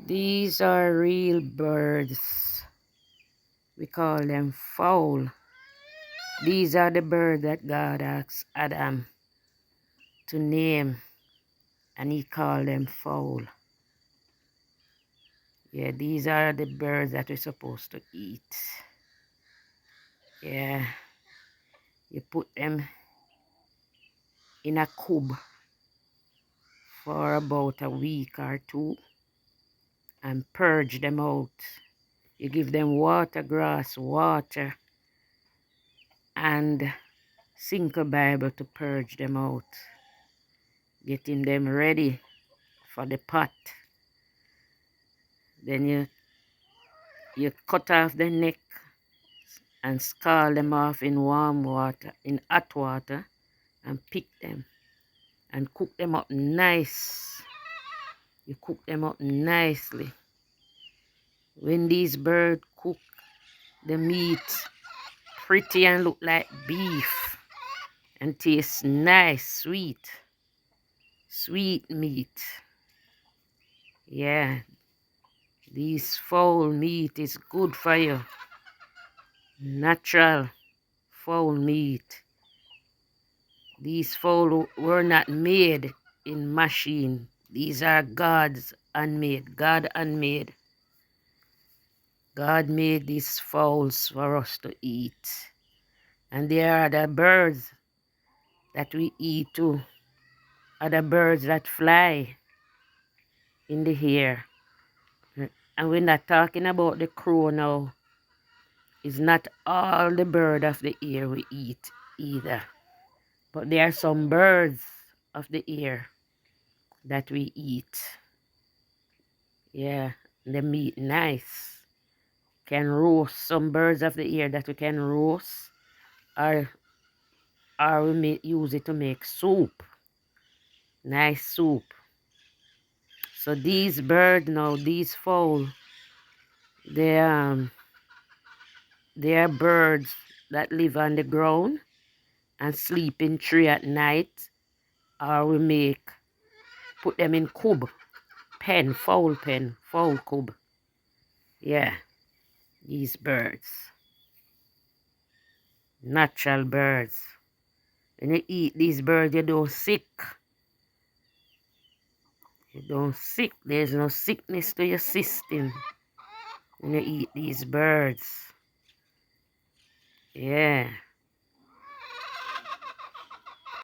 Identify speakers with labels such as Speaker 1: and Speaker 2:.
Speaker 1: These are real birds. We call them fowl. These are the birds that God asked Adam to name, and he called them fowl. Yeah, these are the birds that we're supposed to eat. Yeah, you put them in a cube for about a week or two and purge them out. You give them water, grass, water, and single Bible to purge them out. Getting them ready for the pot. Then you cut off the neck and scald them off in warm water, in hot water, and pick them and cook them up nice. You cook them up nicely. When these birds cook, the meat pretty and look like beef and tastes nice, sweet meat. Yeah, this fowl meat is good for you. Natural fowl meat. These fowl were not made in machine. These are God's handmade. God handmade. God made these fowls for us to eat. And there are the birds that we eat too. Other birds that fly in the air. And we're not talking about the crow now. It's not all the bird of the air we eat either. But there are some birds of the air that we eat. Yeah, the meat nice. Can roast some birds of the air that we can roast, or we use it to make soup. Nice soup. So these birds now, these fowl, they are birds that live on the ground and sleep in tree at night, or we put them in cube, fowl cube. Yeah, these birds, natural birds. When you eat these birds, you don't sick. You don't sick. There's no sickness to your system when you eat these birds. Yeah.